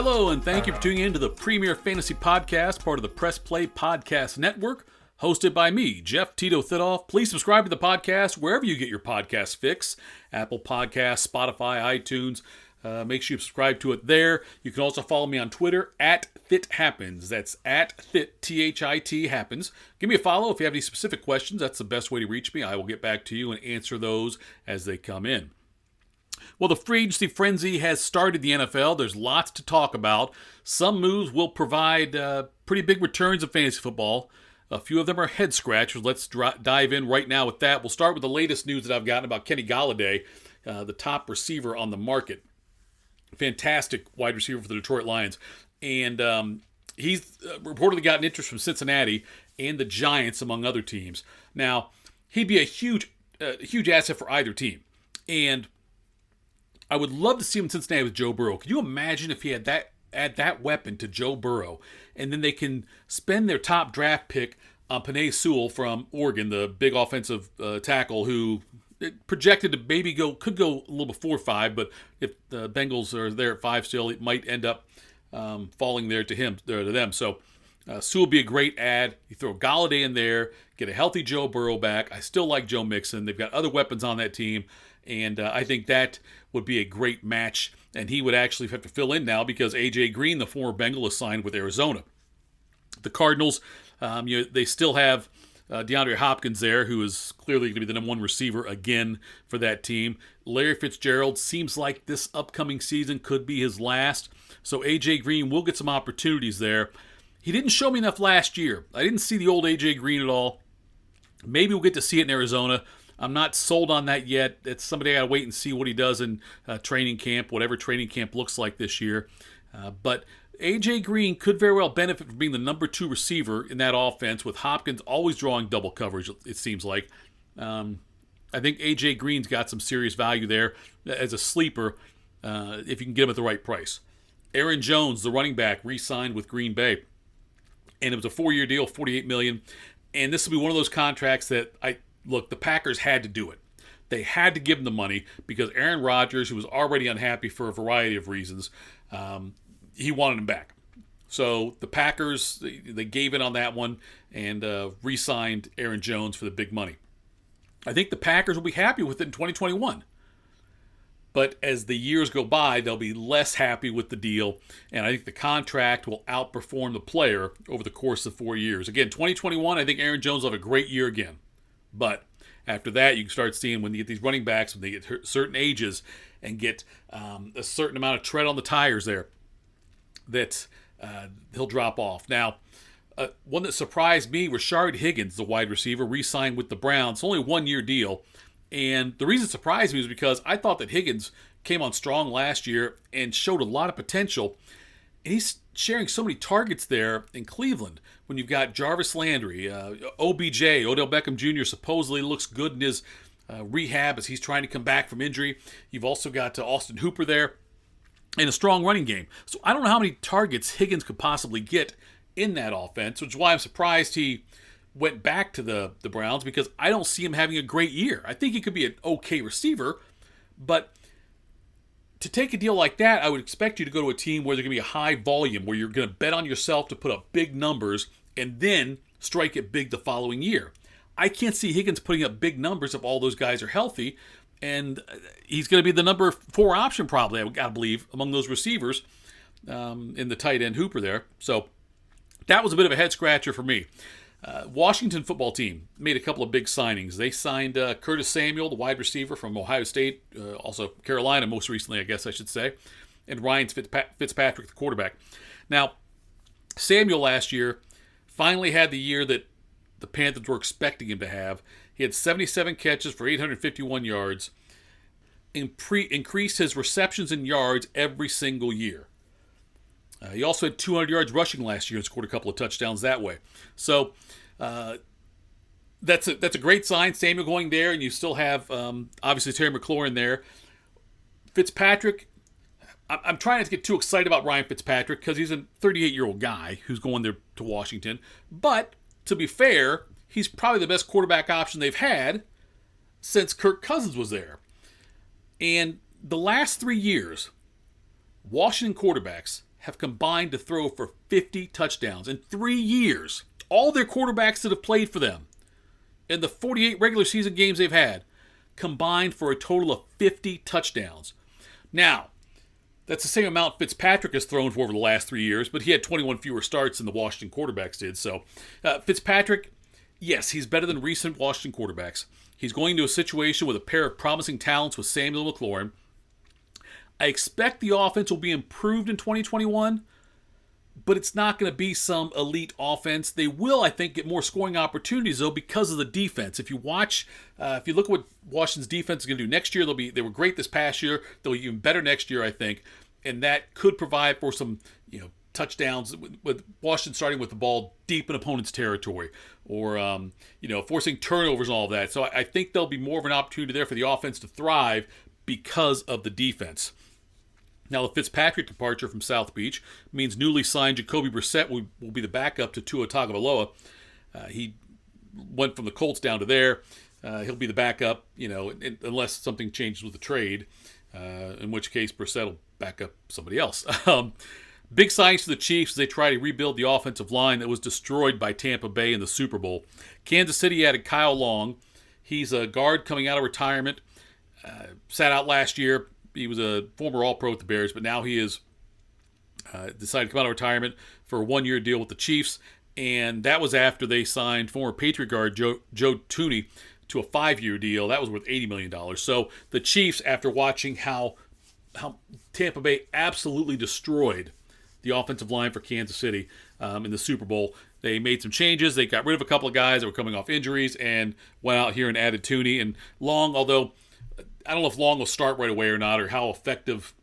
Hello, and thank you for tuning in to the Premier Fantasy Podcast, part of the Press Play Podcast Network, hosted by me, Jeff Tito Thidoff. Please subscribe to the podcast wherever you get your podcast fix. Apple Podcasts, Spotify, iTunes. Make sure you subscribe to it there. You can also follow me on Twitter at ThitHappens. That's at Thit, T-H-I-T, Happens. Give me a follow if you have any specific questions. That's the best way to reach me. I will get back to you and answer those as they come in. Well, the free agency frenzy has started the NFL. There's lots to talk about. Some moves will provide pretty big returns in fantasy football. A few of them are head scratchers. Let's dive in right now with that. We'll start with the latest news that I've gotten about Kenny Golladay, the top receiver on the market. Fantastic wide receiver for the Detroit Lions. And he's reportedly gotten interest from Cincinnati and the Giants, among other teams. Now, he'd be a huge asset for either team. And I would love to see him in Cincinnati with Joe Burrow. Could you imagine if he had add that weapon to Joe Burrow, and then they can spend their top draft pick on Penei Sewell from Oregon, the big offensive tackle who projected to maybe could go a little before 5, but if the Bengals are there at 5 still, it might end up falling there to them. So Sewell would be a great add. You throw Golladay in there, get a healthy Joe Burrow back. I still like Joe Mixon. They've got other weapons on that team, and I think that would be a great match. And he would actually have to fill in now because A.J. Green, the former Bengal, is signed with Arizona. The Cardinals, they still have DeAndre Hopkins there, who is clearly going to be the number one receiver again for that team. Larry Fitzgerald seems like this upcoming season could be his last. So A.J. Green will get some opportunities there. He didn't show me enough last year. I didn't see the old A.J. Green at all. Maybe we'll get to see it in Arizona. I'm not sold on that yet. It's somebody I got to wait and see what he does in training camp, whatever training camp looks like this year. But A.J. Green could very well benefit from being the number 2 receiver in that offense, with Hopkins always drawing double coverage, it seems like. I think A.J. Green's got some serious value there as a sleeper if you can get him at the right price. Aaron Jones, the running back, re-signed with Green Bay. And it was a 4-year deal, $48 million. And this will be one of those contracts that the Packers had to do it. They had to give him the money because Aaron Rodgers, who was already unhappy for a variety of reasons, he wanted him back. So the Packers, they gave in on that one and re-signed Aaron Jones for the big money. I think the Packers will be happy with it in 2021. But as the years go by, they'll be less happy with the deal. And I think the contract will outperform the player over the course of 4 years. Again, 2021, I think Aaron Jones will have a great year again. But after that, you can start seeing when you get these running backs, when they get certain ages and get a certain amount of tread on the tires there, that he'll drop off. Now, one that surprised me, Rashard Higgins, the wide receiver, re-signed with the Browns. It's only a 1-year deal. And the reason it surprised me is because I thought that Higgins came on strong last year and showed a lot of potential. And he's sharing so many targets there in Cleveland when you've got Jarvis Landry, OBJ, Odell Beckham Jr. supposedly looks good in his rehab as he's trying to come back from injury. You've also got Austin Hooper there and a strong running game. So I don't know how many targets Higgins could possibly get in that offense, which is why I'm surprised he went back to the Browns, because I don't see him having a great year. I think he could be an okay receiver, but to take a deal like that, I would expect you to go to a team where there's going to be a high volume, where you're going to bet on yourself to put up big numbers and then strike it big the following year. I can't see Higgins putting up big numbers if all those guys are healthy, and he's going to be the number 4 option probably, I got to believe, among those receivers in the tight end Hooper there. So that was a bit of a head-scratcher for me. Washington football team made a couple of big signings. They signed Curtis Samuel, the wide receiver from Ohio State, also Carolina most recently, I guess I should say, and Ryan Fitzpatrick, the quarterback. Now, Samuel last year finally had the year that the Panthers were expecting him to have. He had 77 catches for 851 yards, increased his receptions and yards every single year. He also had 200 yards rushing last year and scored a couple of touchdowns that way. So that's a great sign, Samuel going there, and you still have, obviously, Terry McLaurin there. Fitzpatrick, I'm trying not to get too excited about Ryan Fitzpatrick because he's a 38-year-old guy who's going there to Washington. But, to be fair, he's probably the best quarterback option they've had since Kirk Cousins was there. And the last 3 years, Washington quarterbacks have combined to throw for 50 touchdowns in 3 years. All their quarterbacks that have played for them in the 48 regular season games they've had combined for a total of 50 touchdowns. Now, that's the same amount Fitzpatrick has thrown for over the last 3 years, but he had 21 fewer starts than the Washington quarterbacks did. So, Fitzpatrick, yes, he's better than recent Washington quarterbacks. He's going to a situation with a pair of promising talents with Samuel McLaurin. I expect the offense will be improved in 2021, but it's not going to be some elite offense. They will, I think, get more scoring opportunities, though, because of the defense. If you watch, if you look at what Washington's defense is going to do next year, they were great this past year. They'll be even better next year, I think, and that could provide for some, touchdowns with Washington starting with the ball deep in opponent's territory, or forcing turnovers and all of that. So I think there'll be more of an opportunity there for the offense to thrive because of the defense. Now, the Fitzpatrick departure from South Beach means newly signed Jacoby Brissett will be the backup to Tua Tagovailoa. He went from the Colts down to there. He'll be the backup, unless something changes with the trade, in which case Brissett will back up somebody else. Big signs for the Chiefs as they try to rebuild the offensive line that was destroyed by Tampa Bay in the Super Bowl. Kansas City added Kyle Long. He's a guard coming out of retirement. Sat out last year. He was a former All-Pro with the Bears, but now he is decided to come out of retirement for a 1-year deal with the Chiefs, and that was after they signed former Patriot guard Joe Thuney to a 5-year deal. That was worth $80 million. So the Chiefs, after watching how Tampa Bay absolutely destroyed the offensive line for Kansas City in the Super Bowl, they made some changes. They got rid of a couple of guys that were coming off injuries and went out here and added Thuney. And Long, although I don't know if Long will start right away or not, or how effective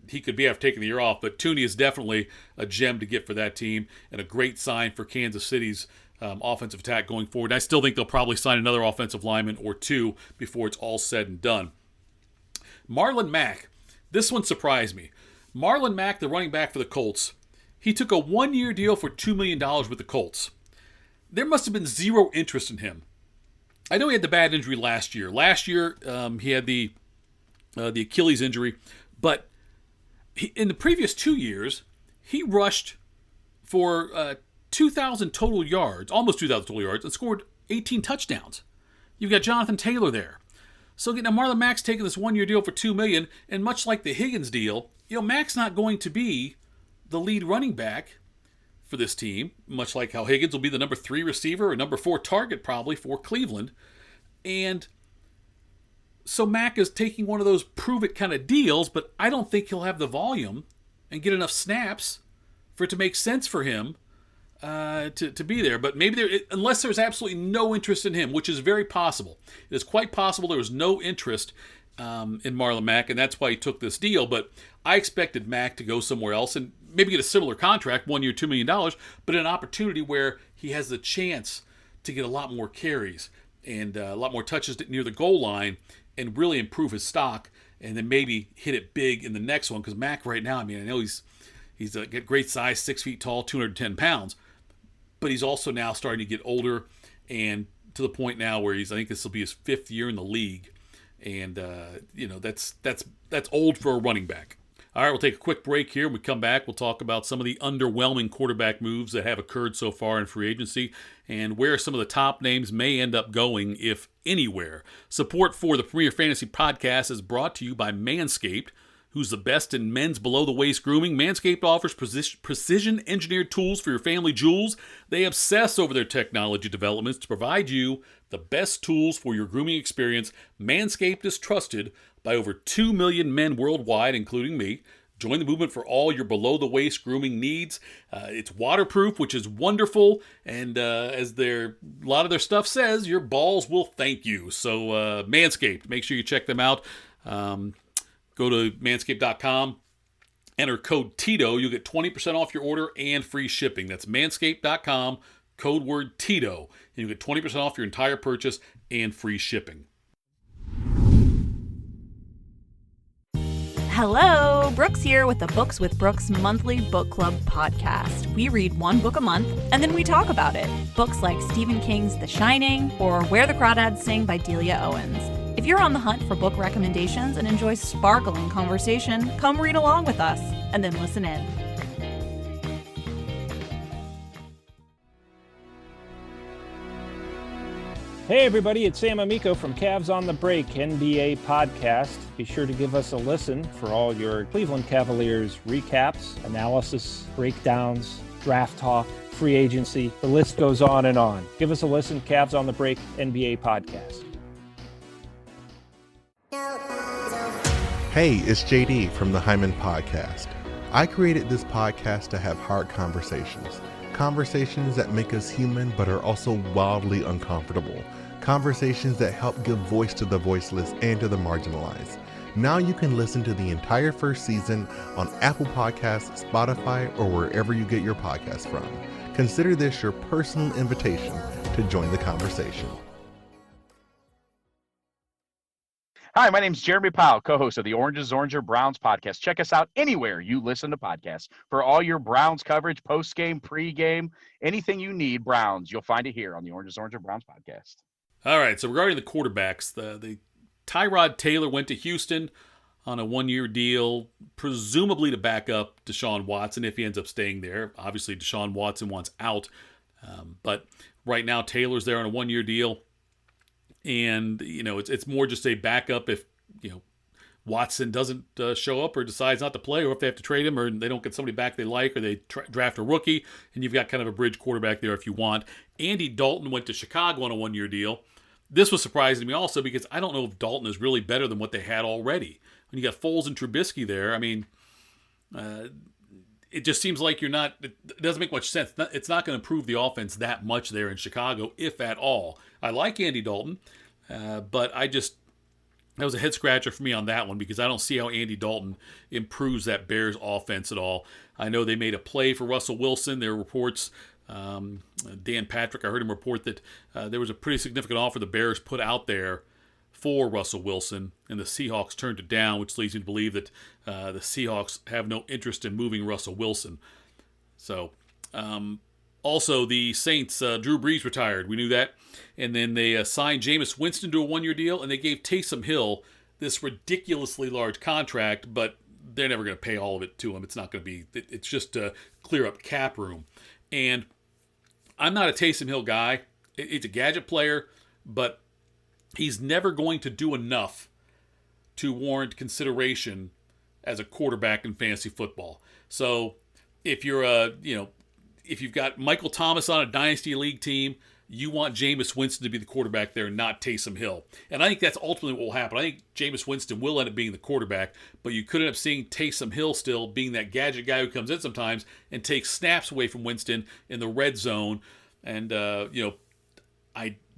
he could be after taking the year off, but Thuney is definitely a gem to get for that team and a great sign for Kansas City's offensive attack going forward. And I still think they'll probably sign another offensive lineman or two before it's all said and done. Marlon Mack, this one surprised me. Marlon Mack, the running back for the Colts, he took a 1-year deal for $2 million with the Colts. There must have been zero interest in him. I know he had the bad injury last year. Last year, he had the Achilles injury, but in the previous 2 years, he rushed for 2,000 total yards, almost 2,000 total yards, and scored 18 touchdowns. You've got Jonathan Taylor there. So now Marlon Mack's taking this 1-year deal for $2 million, and much like the Higgins deal, Mack's not going to be the lead running back for this team, much like how Higgins will be the number 3 receiver or number 4 target probably for Cleveland. And so Mack is taking one of those prove-it kind of deals, but I don't think he'll have the volume and get enough snaps for it to make sense for him to be there. But maybe unless there's absolutely no interest in him, which is very possible. It is quite possible there was no interest in Marlon Mack, and that's why he took this deal. But I expected Mack to go somewhere else and maybe get a similar contract, 1 year, $2 million, but an opportunity where he has the chance to get a lot more carries and a lot more touches near the goal line and really improve his stock, and then maybe hit it big in the next one. Because Mack right now, I know he's a great size, 6 feet tall, 210 pounds, but he's also now starting to get older and to the point now where I think this will be his 5th year in the league. And, that's old for a running back. All right, we'll take a quick break here. When we come back, we'll talk about some of the underwhelming quarterback moves that have occurred so far in free agency and where some of the top names may end up going, if anywhere. Support for the Premier Fantasy Podcast is brought to you by Manscaped, who's the best in men's below-the-waist grooming. Manscaped offers precision-engineered tools for your family jewels. They obsess over their technology developments to provide you the best tools for your grooming experience. Manscaped is trusted by over 2 million men worldwide, including me. Join the movement for all your below-the-waist grooming needs. It's waterproof, which is wonderful, and as a lot of their stuff says, your balls will thank you. So Manscaped, make sure you check them out. Go to manscaped.com, enter code TITO. You'll get 20% off your order and free shipping. That's manscaped.com, code word TITO. And you'll get 20% off your entire purchase and free shipping. Hello, Brooks here with the Books with Brooks monthly book club podcast. We read one book a month and then we talk about it. Books like Stephen King's The Shining or Where the Crawdads Sing by Delia Owens. If you're on the hunt for book recommendations and enjoy sparkling conversation, come read along with us and then listen in. Hey everybody, it's Sam Amico from Cavs on the Break NBA podcast. Be sure to give us a listen for all your Cleveland Cavaliers recaps, analysis, breakdowns, draft talk, free agency. The list goes on and on. Give us a listen, Cavs on the Break NBA podcast. Hey, it's JD from the Hyman Podcast. I created this podcast to have hard conversations. Conversations that make us human but are also wildly uncomfortable. Conversations that help give voice to the voiceless and to the marginalized. Now you can listen to the entire first season on Apple Podcasts, Spotify, or wherever you get your podcasts from. Consider this your personal invitation to join the conversation. Hi, my name is Jeremy Powell, co-host of the Oranges, Oranger, Browns podcast. Check us out anywhere you listen to podcasts. For all your Browns coverage, post-game, pre-game, anything you need Browns, you'll find it here on the Oranges, Oranger, Browns podcast. All right, so regarding the quarterbacks, the Tyrod Taylor went to Houston on a one-year deal, presumably to back up Deshaun Watson if he ends up staying there. Obviously, Deshaun Watson wants out, but right now Taylor's there on a one-year deal. And, it's more just a backup if, Watson doesn't show up or decides not to play, or if they have to trade him or they don't get somebody back they like, or they draft a rookie, and you've got kind of a bridge quarterback there if you want. Andy Dalton went to Chicago on a one-year deal. This was surprising to me also because I don't know if Dalton is really better than what they had already. When you got Foles and Trubisky there, it just seems like it doesn't make much sense. It's not going to improve the offense that much there in Chicago, if at all. I like Andy Dalton, but that was a head scratcher for me on that one because I don't see how Andy Dalton improves that Bears offense at all. I know they made a play for Russell Wilson. There were reports, Dan Patrick, I heard him report that there was a pretty significant offer the Bears put out there for Russell Wilson, and the Seahawks turned it down, which leads me to believe that the Seahawks have no interest in moving Russell Wilson. So, also, the Saints, Drew Brees retired. We knew that. And then they signed Jameis Winston to a one-year deal, and they gave Taysom Hill this ridiculously large contract, but they're never going to pay all of it to him. It's not going to be – it's just to clear up cap room. And I'm not a Taysom Hill guy. It's a gadget player, but he's never going to do enough to warrant consideration as a quarterback in fantasy football. So if you're if you've got Michael Thomas on a Dynasty League team, you want Jameis Winston to be the quarterback there, not Taysom Hill. And I think that's ultimately what will happen. I think Jameis Winston will end up being the quarterback, but you could end up seeing Taysom Hill still being that gadget guy who comes in sometimes and takes snaps away from Winston in the red zone. And,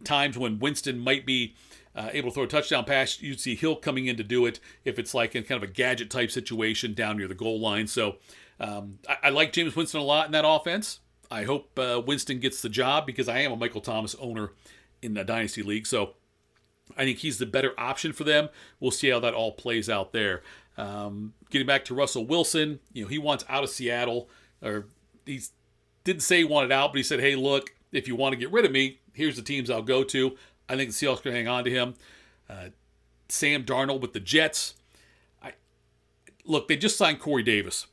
times when Winston might be able to throw a touchdown pass, you'd see Hill coming in to do it if it's like in kind of a gadget type situation down near the goal line. So I like Jameis Winston a lot in that offense. I hope Winston gets the job because I am a Michael Thomas owner in the Dynasty League. So I think he's the better option for them. We'll see how that all plays out there. Getting back to Russell Wilson, he wants out of Seattle. Or he didn't say he wanted out, but he said, hey, look, if you want to get rid of me, here's the teams I'll go to. I think the Seahawks can hang on to him. Sam Darnold with the Jets. Look, they just signed Corey Davis,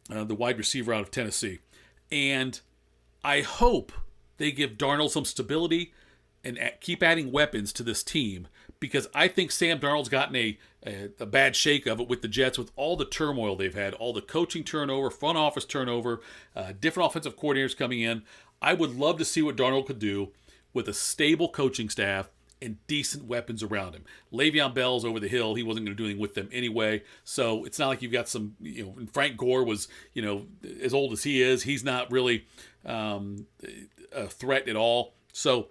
the wide receiver out of Tennessee. And I hope they give Darnold some stability and keep adding weapons to this team because I think Sam Darnold's gotten a bad shake of it with the Jets with all the turmoil they've had, all the coaching turnover, front office turnover, different offensive coordinators coming in. I would love to see what Darnold could do with a stable coaching staff and decent weapons around him. Le'Veon Bell's over the hill. He wasn't going to do anything with them anyway. So it's not like you've got some, Frank Gore was, as old as he is. He's not really a threat at all. So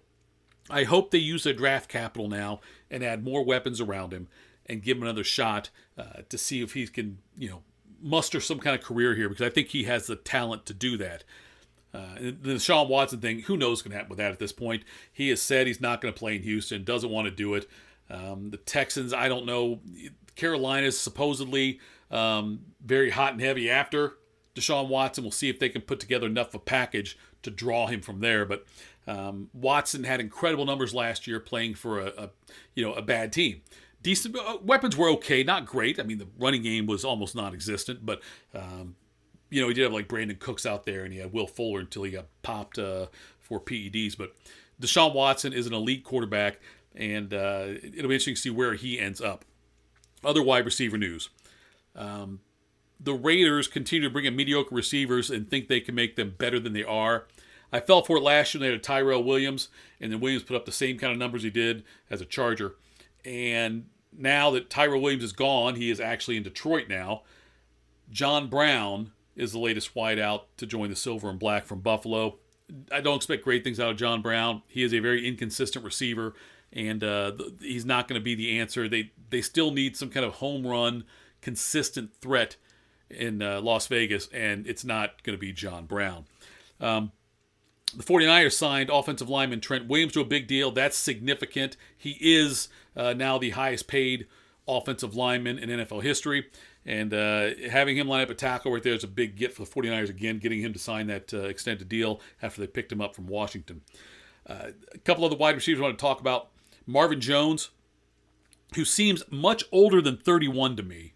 I hope they use their draft capital now and add more weapons around him and give him another shot to see if he can, muster some kind of career here because I think he has the talent to do that. The Deshaun Watson thing, who knows what's going to happen with that at this point. He has said he's not going to play in Houston, doesn't want to do it. The Texans, I don't know. Carolina's supposedly very hot and heavy after Deshaun Watson. We'll see if they can put together enough of a package to draw him from there. But Watson had incredible numbers last year playing for a bad team. Decent weapons were okay, not great. I mean, the running game was almost non-existent, but he did have like Brandon Cooks out there, and he had Will Fuller until he got popped for PEDs. But Deshaun Watson is an elite quarterback, and it'll be interesting to see where he ends up. Other wide receiver news. The Raiders continue to bring in mediocre receivers and think they can make them better than they are. I fell for it last year when they had Tyrell Williams, and then Williams put up the same kind of numbers he did as a Charger. And now that Tyrell Williams is gone, he is actually in Detroit now. John Brown is the latest wideout to join the Silver and Black from Buffalo. I don't expect great things out of John Brown. He is a very inconsistent receiver, and he's not going to be the answer. They still need some kind of home run, consistent threat in Las Vegas, and it's not going to be John Brown. The 49ers signed offensive lineman Trent Williams to a big deal. That's significant. He is now the highest paid offensive lineman in NFL history. And having him line up at tackle right there is a big get for the 49ers again, getting him to sign that extended deal after they picked him up from Washington. A couple other wide receivers I want to talk about. Marvin Jones, who seems much older than 31 to me,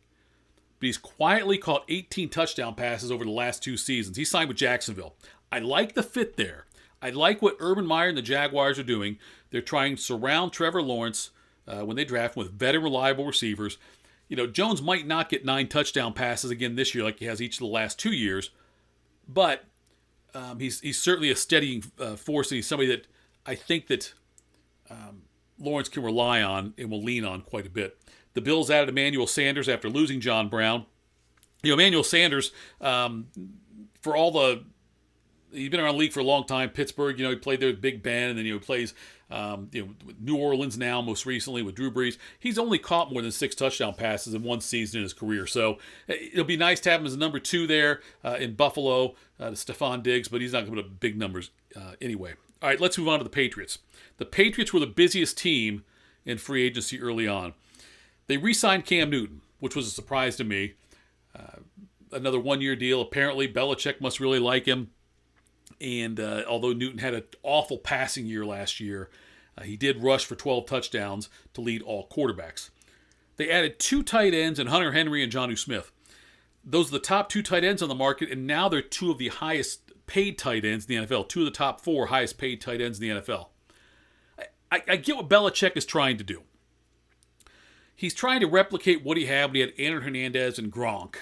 but he's quietly caught 18 touchdown passes over the last 2 seasons. He signed with Jacksonville. I like the fit there. I like what Urban Meyer and the Jaguars are doing. They're trying to surround Trevor Lawrence when they draft him with veteran, reliable receivers. Jones might not get 9 touchdown passes again this year like he has each of the last 2 years, but he's certainly a steadying force, and he's somebody that I think that Lawrence can rely on and will lean on quite a bit. The Bills added Emmanuel Sanders after losing John Brown. Emmanuel Sanders, for all the... He's been around the league for a long time. Pittsburgh, he played there with Big Ben, and then he plays New Orleans now, most recently with Drew Brees. He's only caught more than 6 touchdown passes in one season in his career. So it'll be nice to have him as a number 2 there in Buffalo to Stephon Diggs, but he's not going to put up big numbers anyway. All right, let's move on to the Patriots. The Patriots were the busiest team in free agency early on. They re-signed Cam Newton, which was a surprise to me. Another 1-year deal. Apparently, Belichick must really like him. And although Newton had an awful passing year last year, he did rush for 12 touchdowns to lead all quarterbacks. They added 2 tight ends in Hunter Henry and Jonnu Smith. Those are the top 2 tight ends on the market, and now they're 2 of the highest paid tight ends in the NFL. 2 of the top 4 highest paid tight ends in the NFL. I get what Belichick is trying to do. He's trying to replicate what he had when he had Aaron Hernandez and Gronk.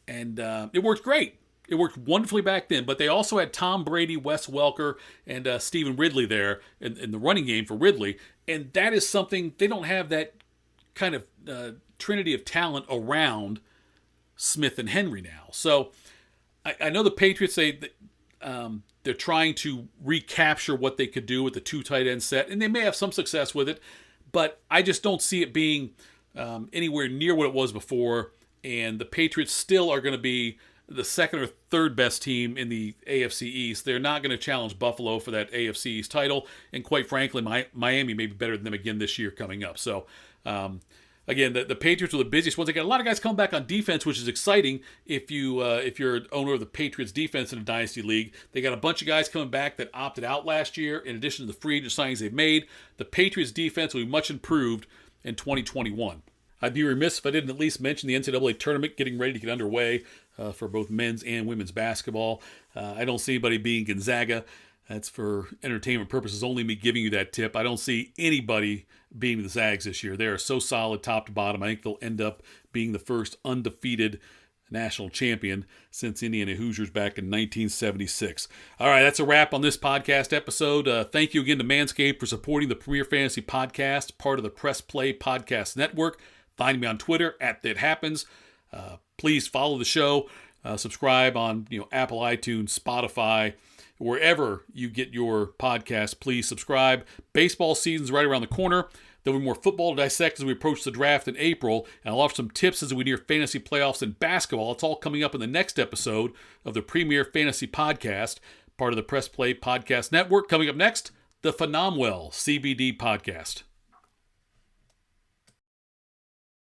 And it worked great. It worked wonderfully back then, but they also had Tom Brady, Wes Welker, and Stephen Ridley there in the running game for Ridley, and that is something, they don't have that kind of trinity of talent around Smith and Henry now. So I know the Patriots, they're trying to recapture what they could do with the 2 tight end set, and they may have some success with it, but I just don't see it being anywhere near what it was before, and the Patriots still are going to be the 2nd or 3rd best team in the AFC East. They're not going to challenge Buffalo for that AFC East title, and quite frankly, Miami may be better than them again this year coming up. So, again, the Patriots are the busiest ones. They got a lot of guys coming back on defense, which is exciting if you're an owner of the Patriots defense in a dynasty league. They got a bunch of guys coming back that opted out last year. In addition to the free agent signings they've made, the Patriots defense will be much improved in 2021. I'd be remiss if I didn't at least mention the NCAA tournament getting ready to get underway for both men's and women's basketball. I don't see anybody being Gonzaga. That's for entertainment purposes, only me giving you that tip. I don't see anybody being the Zags this year. They are so solid top to bottom. I think they'll end up being the first undefeated national champion since Indiana Hoosiers back in 1976. All right, that's a wrap on this podcast episode. Thank you again to Manscaped for supporting the Premier Fantasy Podcast, part of the Press Play Podcast Network. Find me on Twitter @ThatHappens. Please follow the show. Subscribe on Apple, iTunes, Spotify, wherever you get your podcast. Please subscribe. Baseball season's right around the corner. There'll be more football to dissect as we approach the draft in April, and I'll offer some tips as we near fantasy playoffs in basketball. It's all coming up in the next episode of the Premier Fantasy Podcast, part of the Press Play Podcast Network. Coming up next, the Phenomenal CBD Podcast.